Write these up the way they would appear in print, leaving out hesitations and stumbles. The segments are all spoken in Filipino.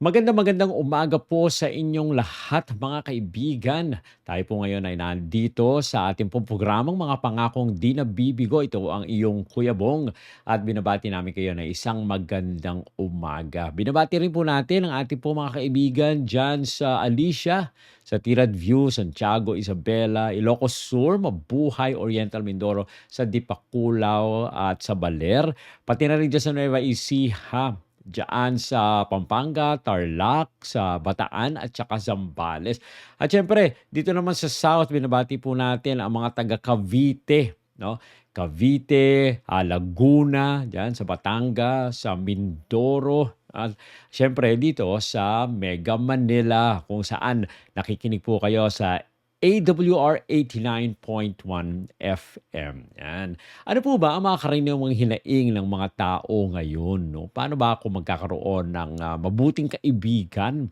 Magandang umaga po sa inyong lahat mga kaibigan. Tayo po ngayon ay nandito sa ating pong programang Mga Pangakong Di Nabibigo. Ito ang iyong Kuya Bong at binabati namin kayo na isang magandang umaga. Binabati rin po natin ang ating po mga kaibigan dyan sa Alicia, sa Tirad View, Santiago, Isabela, Ilocos Sur, Mabuhay, Oriental Mindoro, sa Dipakulaw at sa Baler. Pati na rin dyan sa Nueva Ecija, diyan sa Pampanga, Tarlac, sa Bataan at saka Zambales. At syempre, dito naman sa South, binabati po natin ang mga taga Cavite, no? Cavite, Laguna, diyan sa Batangas, sa Mindoro, at syempre dito sa Mega Manila kung saan nakikinig po kayo sa AWR 89.1 FM. Yan. Ano po ba ang mga karaniwang hinaing ng mga tao ngayon? No? Paano ba ako magkakaroon ng mabuting kaibigan?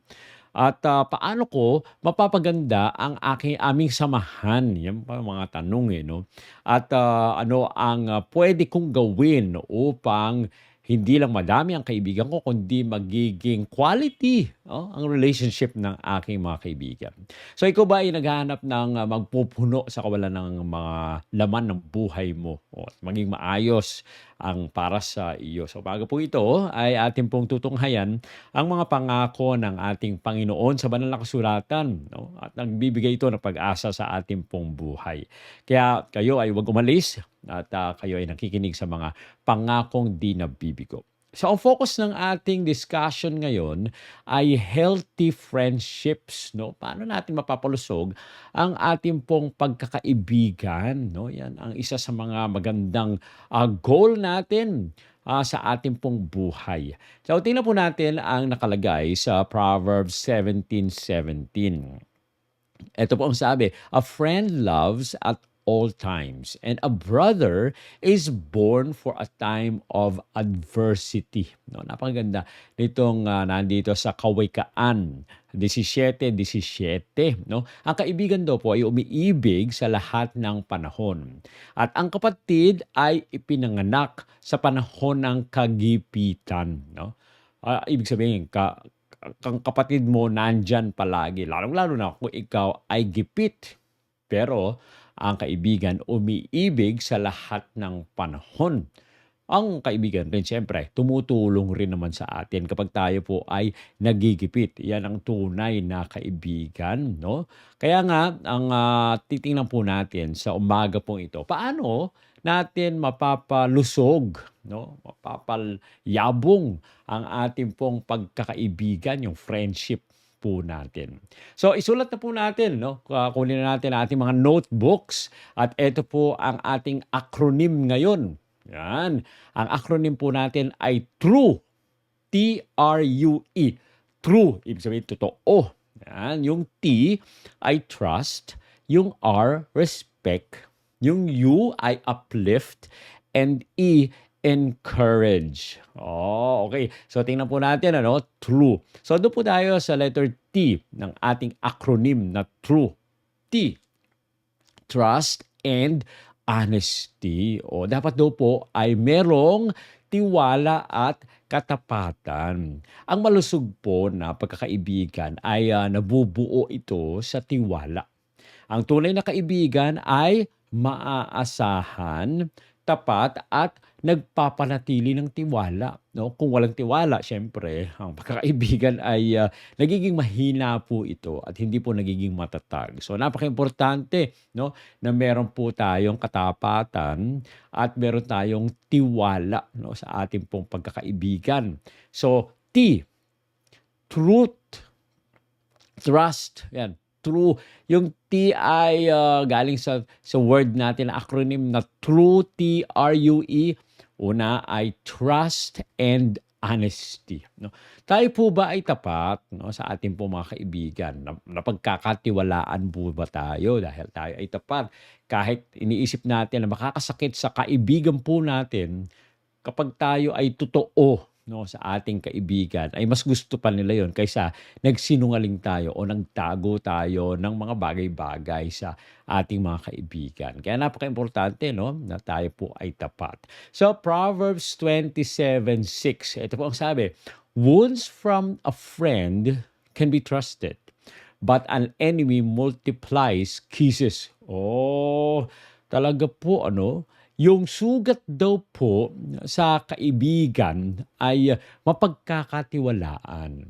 At paano ko mapapaganda ang aming samahan? Yan pa ang mga tanong eh. No? At ano ang pwede kong gawin upang hindi lang madami ang kaibigan ko, kundi magiging quality ang relationship ng aking mga kaibigan. So ikaw ba ay naghahanap ng magpupuno sa kawalan ng mga laman ng buhay mo o maging maayos ang para sa iyo? So bago po ito ay ating pong tutunghayan ang mga pangako ng ating Panginoon sa banal na kasulatan, no? At nagbibigay ito ng pag-asa sa ating pong buhay. Kaya kayo ay huwag umalis at kayo ay nakikinig sa mga pangakong di nabibigo. So ang focus ng ating discussion ngayon ay healthy friendships, no? Paano natin mapapalusog ang ating pong pagkakaibigan, no? Yan ang isa sa mga magandang goal natin sa ating pong buhay. So tingnan po natin ang nakalagay sa Proverbs 17:17. Ito po ang sabi, a friend loves at all times, and a brother is born for a time of adversity. No, napakaganda nitong nandito sa Kawikaan 17:17, no? Ang kaibigan daw po ay umiibig sa lahat ng panahon. At ang kapatid ay ipinanganak sa panahon ng kagipitan, no? Ibig sabihin, kang kapatid mo nandyan palagi, lalong-lalo na kung ikaw ay gipit. Pero ang kaibigan umiibig sa lahat ng panahon. Ang kaibigan rin siyempre tumutulong rin naman sa atin kapag tayo po ay nagigipit. Yan ang tunay na kaibigan, no? Kaya nga ang titingnan po natin sa umaga pong ito, paano natin mapapalusog, no? Mapapalyabong ang ating pong pagkakaibigan, yung friendship po natin. So isulat na po natin, no? Kunin na natin ang ating mga notebooks at ito po ang ating acronym ngayon. Yan. Ang acronym po natin ay TRUE. T-R-U-E. True. Ibig sabihin, totoo. Yan. Yung T ay trust. Yung R, respect. Yung U ay uplift. And E, encourage. Oh, okay. So, tingnan po natin, ano? True. So, doon po tayo sa letter T ng ating acronym na TRUE. T, trust and honesty. O dapat daw po ay merong tiwala at katapatan. Ang malusog po na pagkakaibigan ay nabubuo ito sa tiwala. Ang tunay na kaibigan ay maaasahan, tapat at nagpapanatili ng tiwala. No? Kung walang tiwala, syempre, ang pagkakaibigan ay nagiging mahina po ito at hindi po nagiging matatag. So napaka-importante, no, na meron po tayong katapatan at meron tayong tiwala, no, sa ating pong pagkakaibigan. So T, truth, trust, yan. True. Yung T ay galing sa word natin na acronym na TRUE, T-R-U-E. Una ay trust and honesty. No? Tayo po ba ay tapat, no, sa ating po mga kaibigan? Napagkakatiwalaan po ba tayo dahil tayo ay tapat? Kahit iniisip natin na makakasakit sa kaibigan po natin, kapag tayo ay totoo, no, sa ating kaibigan, ay mas gusto pa nila yon kaysa nagsinungaling tayo o nagtago tayo ng mga bagay-bagay sa ating mga kaibigan. Kaya napaka-importante, no, na tayo po ay tapat. So Proverbs 27:6, ito po ang sabi, Wounds from a friend can be trusted, but an enemy multiplies kisses. Oh, talaga po ano, yung sugat daw po sa kaibigan ay mapagkakatiwalaan.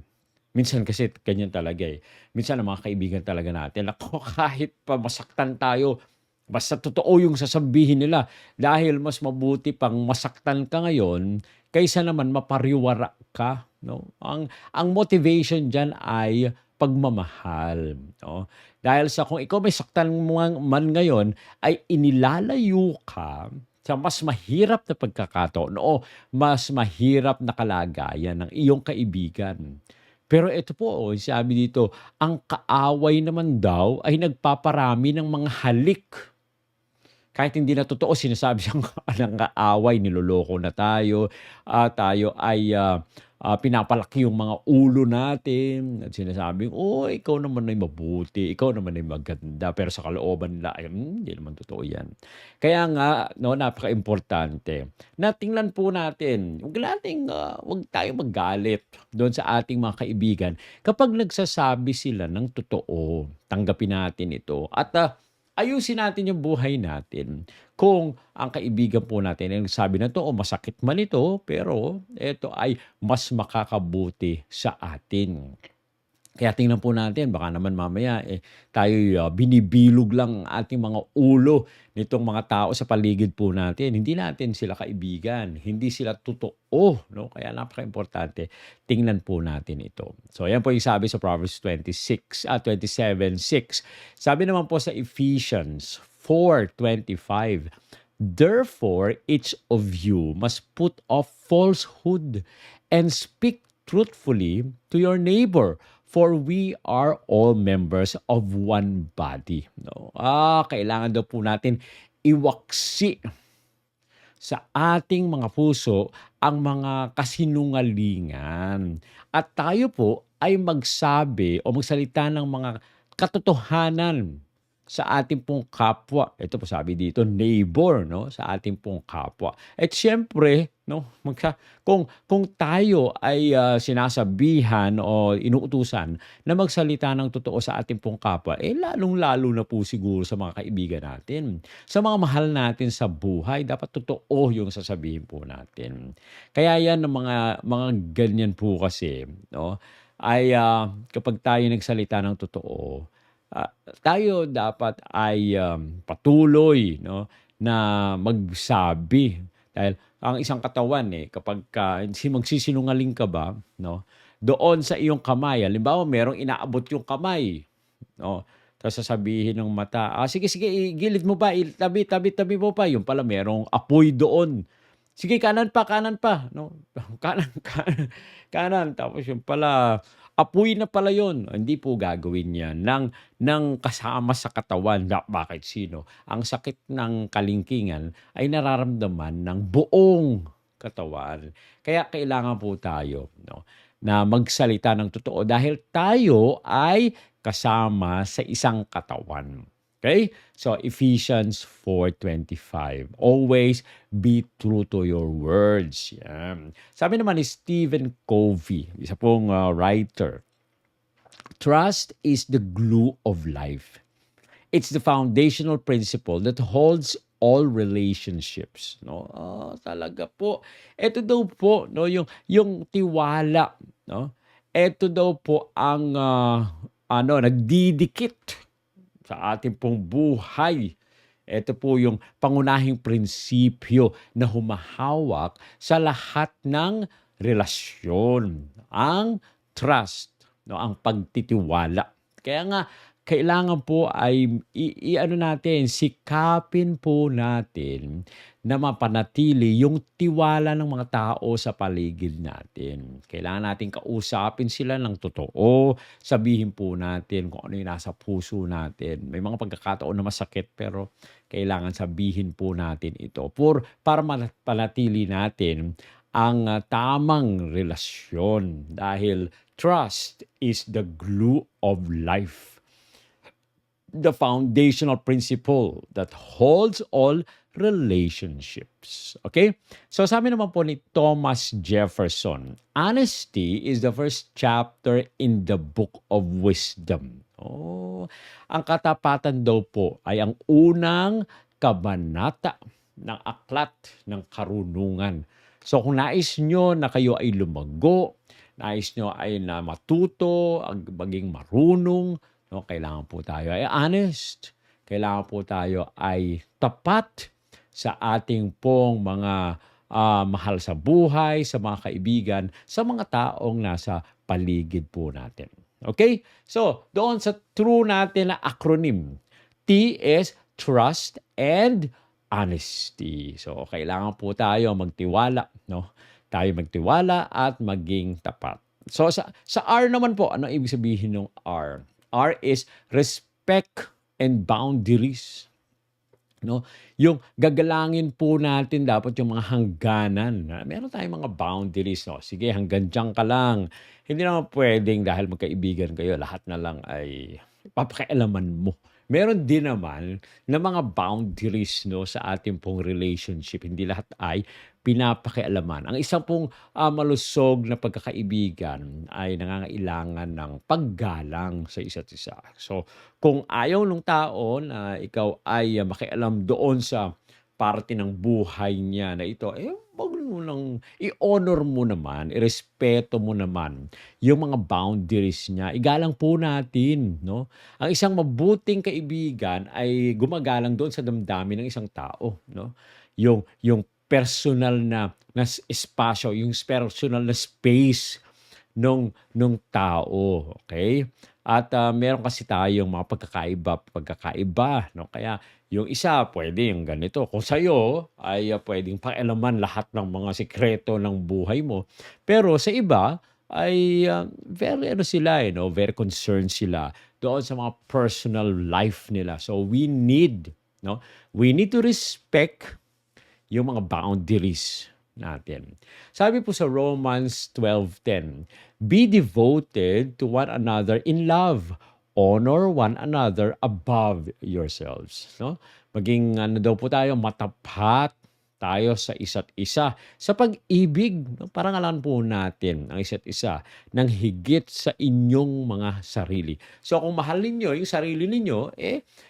Minsan kasi ganyan talaga, eh. Minsan ang mga kaibigan talaga natin, naku, kahit pa masaktan tayo, basta totoo yung sasabihin nila. Dahil mas mabuti pang masaktan ka ngayon kaysa naman mapariwara ka, 'no? Ang motivation diyan ay pagmamahal, 'no? Dahil sa kung ikaw may saktan mo man ngayon ay inilalayo ka sa mas mahirap na pagkakataon o mas mahirap na kalagayan ng iyong kaibigan. Pero ito po, oh, sabi dito, ang kaaway naman daw ay nagpaparami ng mga halik. Kahit hindi na totoo, sinasabi siyang ng kaaway, niloloko na tayo, tayo ay pinapalaki yung mga ulo natin at sinasabing, "Oh, ikaw naman ay mabuti, ikaw naman ay maganda." Pero sa kalooban nila ay, hindi naman totoo yan. Kaya nga 'no, napakaimportante na tingnan po natin, huwag tayong magalit do'n sa ating mga kaibigan kapag nagsasabi sila ng totoo. Tanggapin natin ito at, ayusin natin yung buhay natin. Kung ang kaibigan po natin ay nagsabi na 'to o masakit man ito, pero ito ay mas makakabuti sa atin. Kaya tingnan po natin baka naman mamaya, tayo'y, binibilog lang ang ating mga ulo nitong mga tao sa paligid po natin. Hindi natin sila kaibigan, hindi sila totoo, 'no? Kaya napakaimportante tingnan po natin ito. So ayan po yung sabi sa Proverbs 27:6. Sabi naman po sa Ephesians 4:25, "Therefore each of you must put off falsehood and speak truthfully to your neighbor, for we are all members of one body." No? Kailangan daw po natin iwaksi sa ating mga puso ang mga kasinungalingan. At tayo po ay magsabi o magsalita ng mga katotohanan sa ating pong kapwa. Ito po sabi dito, neighbor, no, sa ating pong kapwa. At siyempre, no, kung tayo ay sinasabihan o inuutusan na magsalita ng totoo sa ating pong kapwa, lalong-lalo na po siguro sa mga kaibigan natin. Sa mga mahal natin sa buhay, dapat totoo yung sasabihin po natin. Kaya yan ang mga ganyan po kasi, no, ay kapag tayo nagsalita ng totoo, tayo dapat ay patuloy, no, na magsabi. Dahil ang isang katawan, kapagka magsisinungaling ka ba, 'no, doon sa iyong kamay, halimbawa merong inaabot yung kamay, 'no, tapos sasabihin ng mata, "Sige, sige, igilid mo pa, tabi mo pa." Yung pala merong apoy doon. "Sige, kanan pa," 'no, kanan, kanan, kanan. Tapos yung pala, apoy na pala yun. Hindi po gagawin yan ng kasama sa katawan. Bakit sino? Ang sakit ng kalingkingan ay nararamdaman ng buong katawan. Kaya kailangan po tayo, 'no, na magsalita ng totoo dahil tayo ay kasama sa isang katawan. Okay? So Ephesians 4:25. Always be true to your words. Yan. Sabi naman ni Stephen Covey, isa pong writer, trust is the glue of life. It's the foundational principle that holds all relationships, no? Talaga po. Ito daw po, no, yung tiwala, no? Ito daw po ang nagdidikit sa ating pong buhay. Ito po yung pangunahing prinsipyo na humahawak sa lahat ng relasyon, ang trust, no, ang pagtitiwala. Kaya nga kailangan po ay i-ano natin, sikapin po natin na mapanatili yung tiwala ng mga tao sa paligid natin. Kailangan natin kausapin sila ng totoo, sabihin po natin kung ano yung nasa puso natin. May mga pagkakataon na masakit pero kailangan sabihin po natin ito para mapanatili natin ang tamang relasyon dahil trust is the glue of life, the foundational principle that holds all relationships. Okay? So sabi naman po ni Thomas Jefferson, honesty is the first chapter in the book of wisdom. Oh, ang katapatan daw po ay ang unang kabanata ng aklat ng karunungan. So kung nais nyo na kayo ay lumago, nais nyo ay na matuto, maging marunong, no, kailangan po tayo ay honest. Kailangan po tayo ay tapat sa ating pong mga mahal sa buhay, sa mga kaibigan, sa mga taong nasa paligid po natin. Okay? So, doon sa true natin na acronym, T is trust and honesty. So, kailangan po tayo magtiwala, no? Tayo magtiwala at maging tapat. So, sa R naman po, ano ibig sabihin ng R? R is respect and boundaries. No? Yung gagalangin po natin dapat yung mga hangganan. Meron tayong mga boundaries. No? Sige, hanggang dyan ka lang. Hindi naman pwedeng dahil magkaibigan kayo, lahat na lang ay papakialaman mo. Meron din naman na mga boundaries, no, sa ating pong relationship. Hindi lahat ay pinapakialaman. Ang isang pong malusog na pagkakaibigan ay nangangailangan ng paggalang sa isa't isa. So, kung ayaw ng tao na ikaw ay makialam doon sa parte ng buhay niya na ito, wag mo nang i-honor mo naman, irespeto mo naman yung mga boundaries niya. Igalang po natin, no? Ang isang mabuting kaibigan ay gumagalang doon sa damdamin ng isang tao, no? Yung personal na espasyo, yung personal na space nung tao, okay? At meron kasi tayong mga pagkakaiba, no? Kaya yung isa pwede yung ganito. Kung sa'yo ay pwedeng pakialaman lahat ng mga sikreto ng buhay mo. Pero sa iba ay very ano sila, no? Very concerned sila doon sa mga personal life nila. So we need, no? We need to respect yung mga boundaries natin. Sabi po sa Romans 12:10, be devoted to one another in love. Honor one another above yourselves. No? Maging ano daw po tayo, matapat tayo sa isa't isa. Sa pag-ibig, no? Parangalan po natin ang isa't isa ng higit sa inyong mga sarili. So kung mahalin nyo yung sarili ninyo,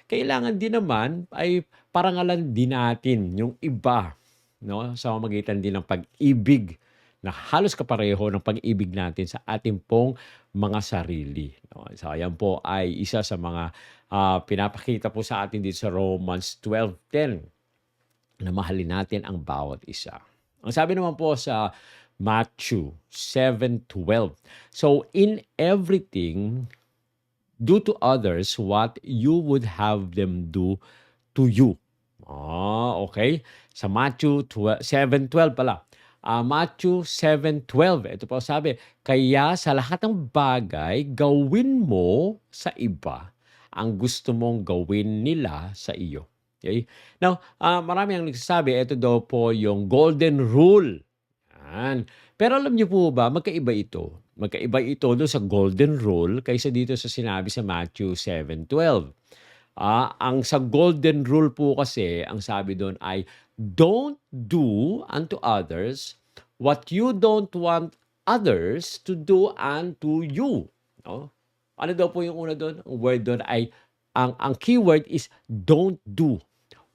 kailangan din naman ay parangalan din natin yung iba, no? Sa pamamagitan din ng pag-ibig na halos kapareho ng pag-ibig natin sa ating pong mga sarili. No? So ayan po ay isa sa mga pinapakita po sa atin dito sa Romans 12:10 na mahalin natin ang bawat isa. Ang sabi naman po sa Matthew 7:12, so in everything, do to others what you would have them do to you. Okay. Sa Matthew 7:12 pala. Matthew 7:12, ito po sabi, kaya sa lahat ng bagay, gawin mo sa iba ang gusto mong gawin nila sa iyo. Okay? Now, marami ang nagsasabi, ito daw po yung golden rule. Yan. Pero alam niyo po ba, magkaiba ito. Magkaiba ito doon sa golden rule kaysa dito sa sinabi sa Matthew 7:12. Ang sa golden rule po kasi, ang sabi doon ay, don't do unto others what you don't want others to do unto you. No? Ano daw po yung una doon? Ang word doon ay, ang keyword is don't do.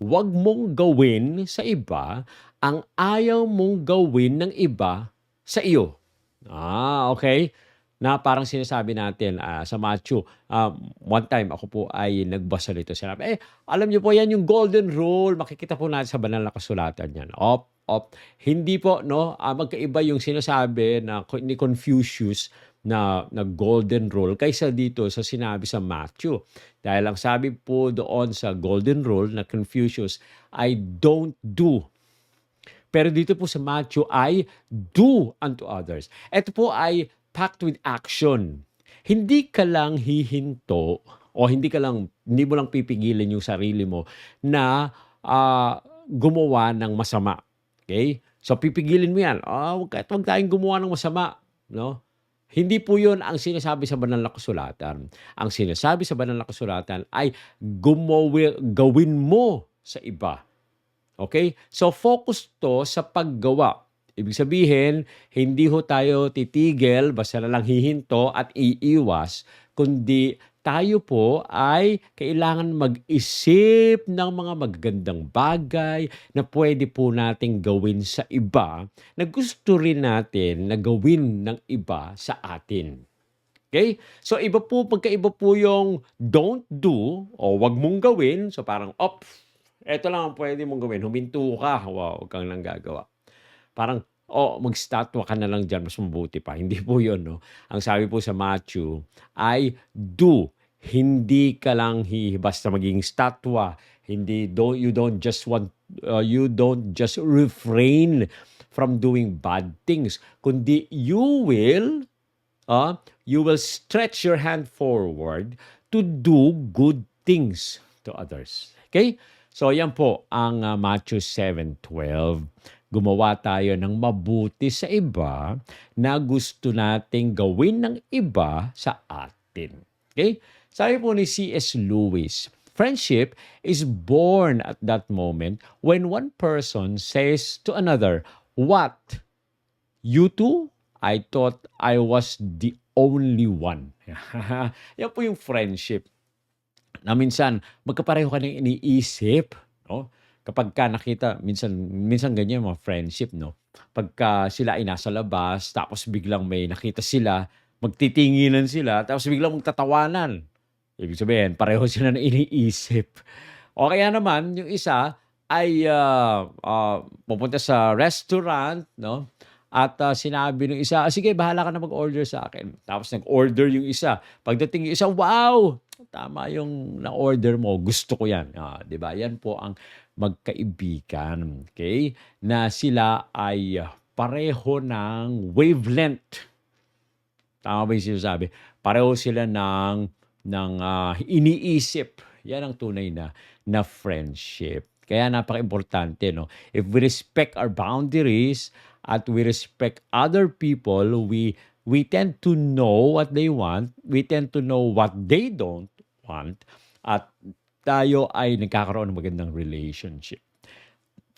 Huwag mong gawin sa iba ang ayaw mong gawin ng iba sa iyo. Okay. Na parang sinasabi natin sa Matthew, one time ako po ay nagbasa nito. Sinabi, alam niyo po yan yung golden rule. Makikita po natin sa banal na kasulatan yan. Hindi po, no? Magkaiba yung sinasabi ni Confucius na golden rule kaysa dito sa sinabi sa Matthew. Dahil ang sabi po doon sa golden rule na Confucius ay don't do. Pero dito po sa Matthew ay do unto others. Ito po ay packed with action. Hindi ka lang hihinto o hindi mo lang pipigilin yung sarili mo na gumawa ng masama. Okay? So pipigilin mo yan. Huwag tayong gumawa ng masama. No? Hindi po yun ang sinasabi sa banal na kasulatan. Ang sinasabi sa banal na kasulatan ay gawin mo sa iba Okay? So focus 'to sa paggawa. Ibig sabihin, hindi ho tayo titigil basta na lang hihinto at iiwas, kundi tayo po ay kailangan mag-isip ng mga magagandang bagay na puwede po nating gawin sa iba, na gusto rin natin na gawin ng iba sa atin. Okay? So pagkaiba po yung don't do o wag mong gawin, so parang, eto lang ang puwede mong gawin, huminto ka, wag kang ng gagawa. Parang, magstatwa ka na lang diyan mas mabuti pa, hindi po 'yun 'no. Ang sabi po sa Matthew ay do, hindi ka lang basta maging statwa, hindi you don't just refrain from doing bad things, kundi you will stretch your hand forward to do good things to others. Okay? So yan po ang Matthew 7:12. Gumawa tayo ng mabuti sa iba na gusto nating gawin ng iba sa atin. Okay? Sabi po ni C.S. Lewis, friendship is born at that moment when one person says to another, "What? You too? I thought I was the only one." Yan po yung friendship na minsan magkapareho ka ng iniisip, no? Kapagka nakita minsan minsan ganyan mga friendship, no? Pagka sila ay nasa labas tapos biglang may nakita sila, magtitinginan sila tapos biglang magtatawanan. Ibig sabihin pareho sila ng iniisip. O kaya naman yung isa ay, pupunta sa restaurant, no? At, sinabi nung isa, sige bahala ka na mag-order sa akin." Tapos nag-order yung isa. Pagdating yung isa, "Wow, tama yung na-order mo, gusto ko 'yan." 'Di ba? Yan po ang magkaibigan, okay? Na sila ay pareho ng wavelength. Tama ba yung sinasabi? Pareho sila ng iniisip. Yan ang tunay na friendship. Kaya napakaimportante, no? If we respect our boundaries at we respect other people, we tend to know what they want, we tend to know what they don't want, at tayo ay nagkakaroon ng magandang relationship.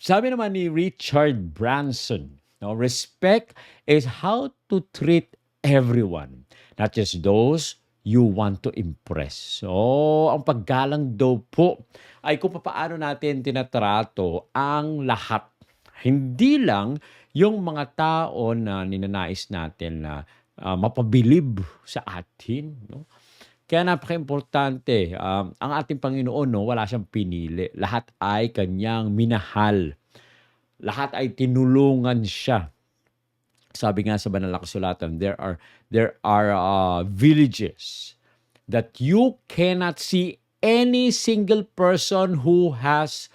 Sabi naman ni Richard Branson, no, respect is how to treat everyone, not just those you want to impress. So, ang paggalang daw po ay kung paano natin tinatrato ang lahat. Hindi lang yung mga tao na ninanais natin na mapabilib sa atin, no? Kaya napakaimportante, ang ating Panginoon, no, wala siyang pinili. Lahat ay kanyang minahal. Lahat ay tinulungan siya. Sabi nga sa banal na kasulatan, there are villages that you cannot see any single person who has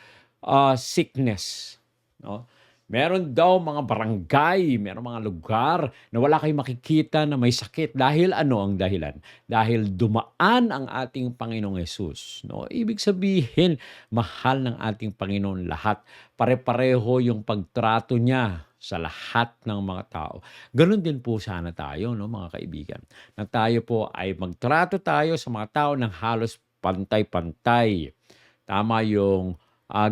sickness, no? Meron daw mga barangay, meron mga lugar na wala kayong makikita na may sakit. Dahil ano ang dahilan? Dahil dumaan ang ating Panginoong Hesus, no? Ibig sabihin, mahal ng ating Panginoon lahat. Pare-pareho yung pagtrato niya sa lahat ng mga tao. Ganoon din po sana tayo, no, mga kaibigan. Na tayo po ay magtrato tayo sa mga tao ng halos pantay-pantay. Tama yung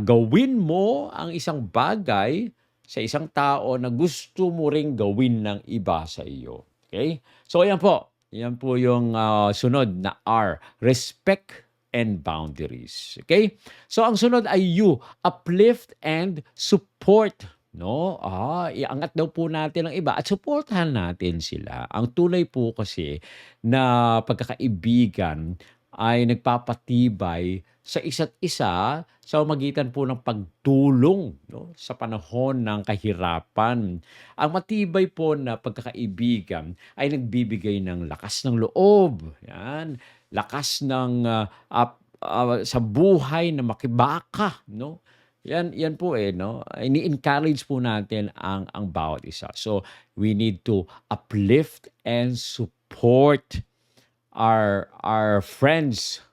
gawin mo ang isang bagay sa isang tao na gusto mo ring gawin ng iba sa iyo. Okay? So ayan po. Yan po yung sunod na R. Respect and boundaries. Okay? So ang sunod ay U. Uplift and support. No? Iangat daw po natin ang iba at suportahan natin sila. Ang tunay po kasi na pagkakaibigan ay nagpapatibay sa isa't isa sa magitan po ng pagtulong, no, sa panahon ng kahirapan. Ang matibay po na pagkakaibigan ay nagbibigay ng lakas ng loob, yan, lakas ng sa buhay na makibaka, no? Yan po no. Ini-encourage po natin ang bawat isa. So we need to uplift and support our friends,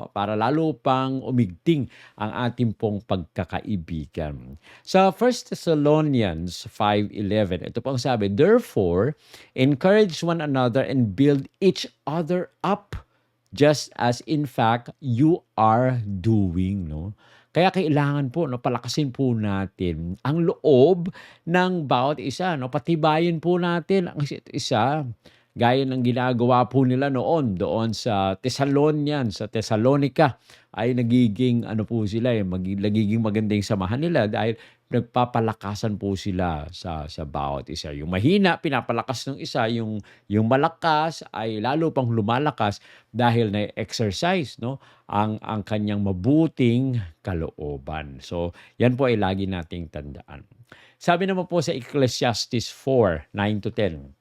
para lalo pang umigting ang ating pong pagkakaibigan. Sa 1 Thessalonians 5:11, ito pong sabi, "Therefore, encourage one another and build each other up, just as in fact you are doing." No? Kaya kailangan po 'no, palakasin po natin ang loob ng bawat isa 'no, patibayin po natin ang isa't isa. Gaya ng ginagawa po nila noon doon sa Thessalonica ay nagiging ano po sila, nagiging maganda yung samahan nila dahil nagpapalakasan po sila sa bawat isa. Yung mahina pinapalakas ng isa, yung malakas ay lalo pang lumalakas dahil na-exercise 'no, ang kanyang mabuting kalooban. So, yan po ay lagi nating tandaan. Sabi naman po sa Ecclesiastes 4:9 to 10,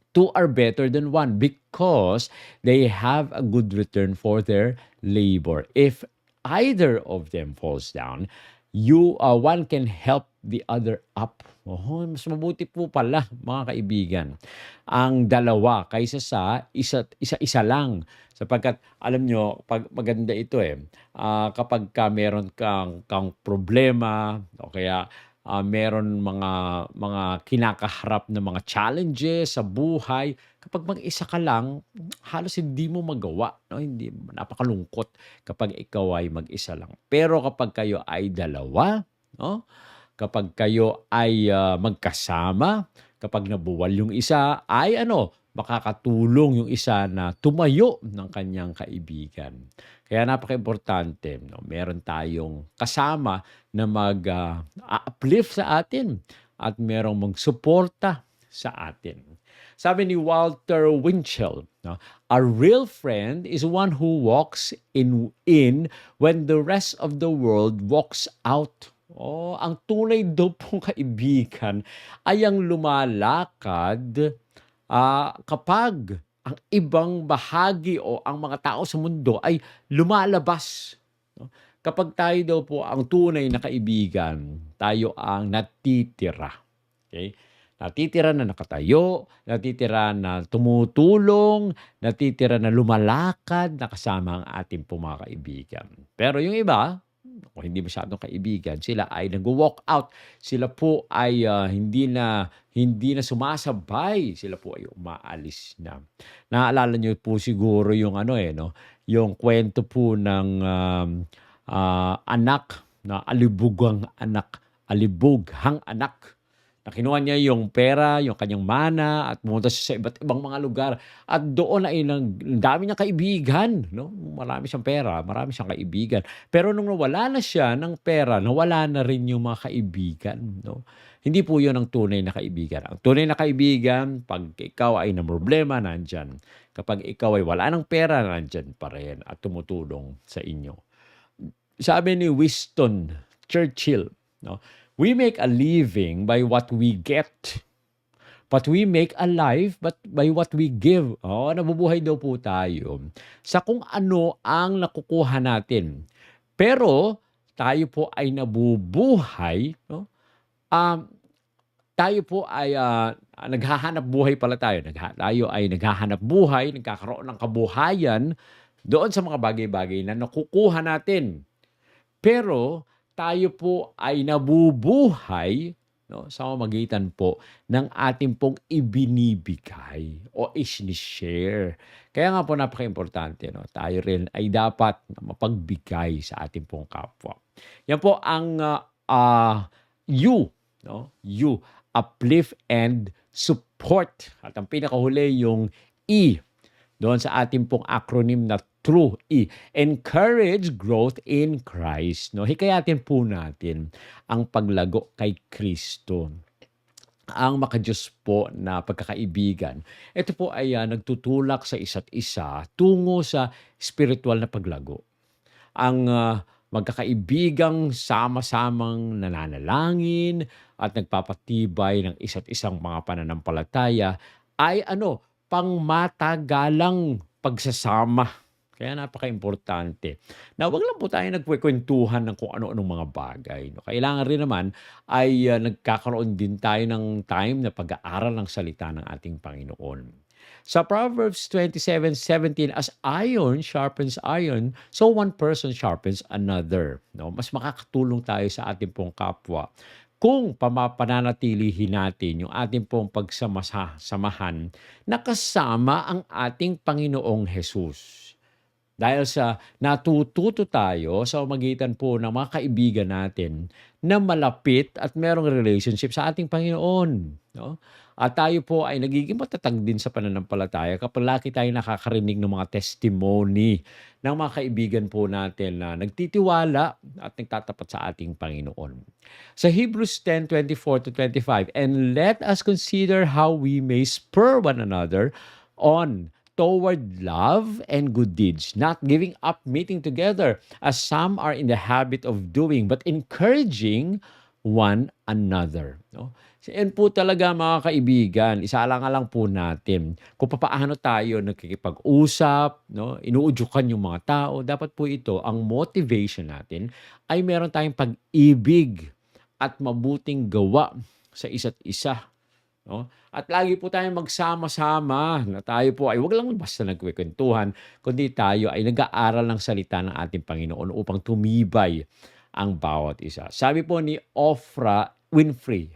"Two are better than one because they have a good return for their labor. If either of them falls down, one can help the other up." Oh, mas mabuti po pala mga kaibigan ang dalawa kaysa sa isa-isa lang. Sapagkat alam nyo, pag maganda ito kapagka meron kang problema o kaya meron mga kinakaharap na mga challenges sa buhay, kapag mag-isa ka lang, halos hindi mo magawa, 'no, hindi napakalungkot kapag ikaw ay mag-isa lang. Pero kapag kayo ay dalawa, 'no, kapag kayo ay, magkasama, kapag nabuwal yung isa, ay ano, makakatulong yung isa na tumayo ng kanyang kaibigan. Kaya napakaimportante 'no, meron tayong kasama na uplift sa atin at merong magsuporta sa atin. Sabi ni Walter Winchell, 'no, "A real friend is one who walks in when the rest of the world walks out." Oh, ang tunay daw pong kaibigan ay ang lumalakad, kapag ang ibang bahagi o ang mga tao sa mundo ay lumalabas, 'no. Kapag tayo daw po ang tunay na kaibigan, tayo ang natitira, okey? Natitira na nakatayo, natitira na tumutulong, natitira na lumalakad na kasama ang ating pong mga kaibigan. Pero yung iba, o hindi masyadong kaibigan, sila ay nagwo-walk out. Sila po ay, hindi na sumasabay, sila po ay umaalis na. Naalala niyo po siguro yung ano, 'no, yung kwento po ng, anak na alibughang anak. Na kinuha niya yung pera, yung kanyang mana at pumunta siya sa iba't ibang mga lugar at doon ay ang dami niyang kaibigan, 'no, marami siyang pera, marami siyang kaibigan. Pero nung nawala na siya ng pera, nawala na rin yung mga kaibigan, 'no. Hindi po 'yun ang tunay na kaibigan. Ang tunay na kaibigan 'pag ikaw ay namroblema, nandiyan. Kapag ikaw ay wala ng pera, nandiyan pa rin at tumutulong sa inyo. Sabi ni Winston Churchill, 'no, "We make a living by what we get, but we make a life by what we give." Oo, nabubuhay daw po tayo sa kung ano ang nakukuha natin. Pero tayo po ay nabubuhay, 'no, um, tayo po ay, naghahanap buhay pala tayo. Tayo ay naghahanap buhay, nagkakaroon ng kabuhayan doon sa mga bagay-bagay na nakukuha natin. Pero tayo po ay nabubuhay 'no, sa pamamagitan po ng ating pong ibinibigay o share. Kaya nga po napakaimportante 'no, tayo rin ay dapat na mapagbigay sa ating pong kapwa. Yan po ang, you 'no, you uplift and support. At ang pinakahuli yung E doon sa ating pong acronym na TRUE, encourage growth in Christ, 'no. Hikayatin po natin ang paglago kay Kristo, ang maka-Diyos po na pagkakaibigan. Ito po ay, nagtutulak sa isa't isa tungo sa spiritual na paglago. Ang, magkakaibigang sama-samang nananalangin at nagpapatibay ng isa't isang mga pananampalataya ay ano, pangmatagalang pagsasama. Kaya napakaimportante na wag lang po tayo nagkukuwentuhan ng kung ano-anong mga bagay, 'no. Kailangan rin naman ay, nagkakaroon din tayo ng time na pag-aaral ng salita ng ating Panginoon. Sa Proverbs 27:17, "As iron sharpens iron, so one person sharpens another." 'No, mas makakatulong tayo sa ating pong kapwa kung pananatilihin natin yung ating pong samahan na kasama ang ating Panginoong Hesus. Dahil sa natututo tayo sa pamamagitan po ng mga kaibigan natin na malapit at merong relationship sa ating Panginoon, 'no? At tayo po ay nagiging matatag din sa pananampalataya kapag lagi tayong nakakarinig ng mga testimony ng mga kaibigan po natin na nagtitiwala at nagtatapat sa ating Panginoon. Sa Hebrews 10:24-25, "And let us consider how we may spur one another on toward love and good deeds, not giving up meeting together as some are in the habit of doing, but encouraging one another." No? So, yan po talaga mga kaibigan, isaalang-alang po natin kung papaano tayo nakikipag-usap, no? Inuudyukan yung mga tao. Dapat po ito, ang motivation natin ay meron tayong pag-ibig at mabuting gawa sa isa't isa. No? At lagi po tayong magsama-sama na tayo po ay wag lang basta nagkukuwentuhan, kundi tayo ay nag-aaral ng salita ng ating Panginoon upang tumibay ang bawat isa. Sabi po ni Oprah Winfrey,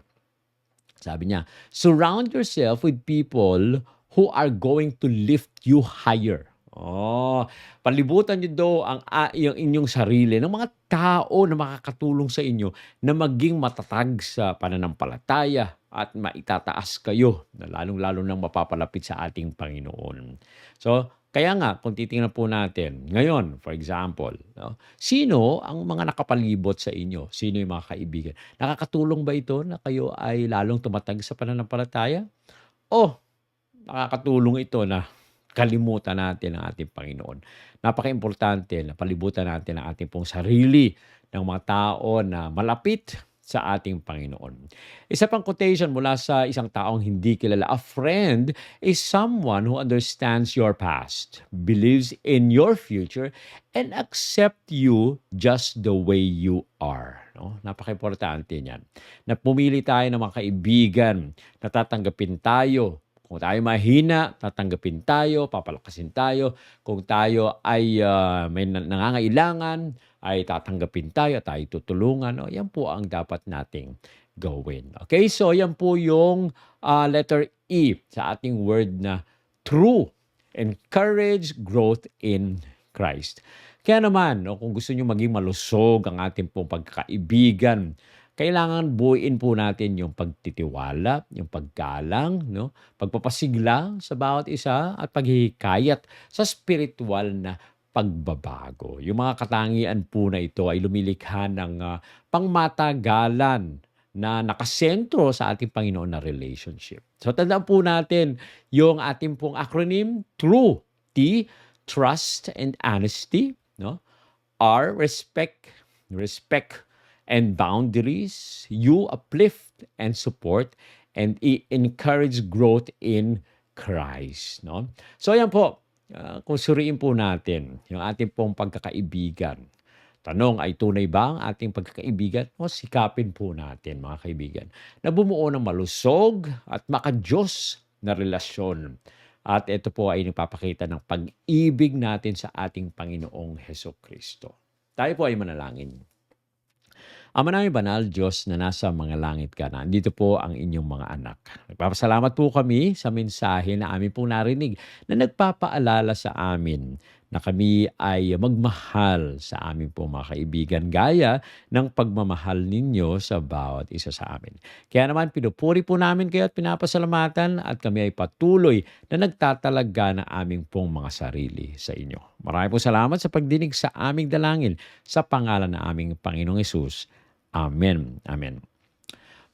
sabi niya, "Surround yourself with people who are going to lift you higher." Oh, palibutan niyo daw yung inyong sarili ng mga tao na makakatulong sa inyo na maging matatag sa pananampalataya at maitataas kayo na lalong-lalo nang mapapalapit sa ating Panginoon. So, kaya nga kung titingnan po natin ngayon, for example, no, sino ang mga nakapalibot sa inyo? Sino yung mga kaibigan? Nakakatulong ba ito na kayo ay lalong tumatag sa pananampalataya? O nakakatulong ito na kalimutan natin ang ating Panginoon? Napakaimportante na palibutan natin ang ating pong sarili ng mga tao na malapit sa ating Panginoon. Isa pang quotation mula sa isang taong hindi kilala, "A friend is someone who understands your past, believes in your future, and accept you just the way you are." No? Napaka-importante niyan. Na pumili tayo ng mga kaibigan na tatanggapin tayo. Kung tayo mahina, tatanggapin tayo, papalakasin tayo. Kung tayo ay may nangangailangan, ay tatanggapin tayo at tayo tutulungan. O, yan po ang dapat nating gawin. Okay, so yan po yung letter E sa ating word na true. Encourage growth in Christ. Kaya naman, no, kung gusto nyo maging malusog ang ating pong pagkakaibigan, kailangan buuin po natin yung pagtitiwala, yung paggalang, no? Pagpapasigla sa bawat isa at paghihikayat sa spiritual na pagbabago. Yung mga katangian po na ito ay lumilikha ng pangmatagalan na nakasentro sa ating Panginoon na relationship. So tandaan po natin yung ating pong acronym, TRUE. T, trust and honesty, no? R, respect and boundaries. U, uplift and support. And E, encourage growth in Christ. No? So yan po, kung suriin po natin yung ating pong pagkakaibigan. Tanong, ay tunay ba ang ating pagkakaibigan? O sikapin po natin mga kaibigan na bumuo ng malusog at maka-Diyos na relasyon. At ito po ay nagpapakita ng pag-ibig natin sa ating Panginoong Hesukristo. Tayo po ay manalangin. Ama namin banal, Diyos na nasa mga langit ka, nandito po ang inyong mga anak. Nagpapasalamat po kami sa mensahe na amin pong narinig na nagpapaalala sa amin na kami ay magmahal sa amin po mga kaibigan gaya ng pagmamahal ninyo sa bawat isa sa amin. Kaya naman pinupuri po namin kayo at pinapasalamatan at kami ay patuloy na nagtatalaga ng aming pong mga sarili sa inyo. Maraming po salamat sa pagdinig sa aming dalangin sa pangalan ng aming Panginoong Hesus. Amen. Amen.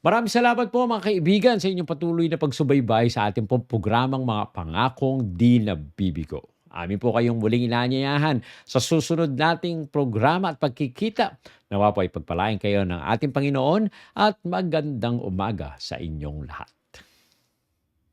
Maraming salamat po mga kaibigan sa inyong patuloy na pagsubaybay sa ating pong programang mga pangakong di nabibigo. Amin po kayong muling inaanyayahan sa susunod nating programa at pagkikita. Nawa po ay pagpalain kayo ng ating Panginoon at magandang umaga sa inyong lahat.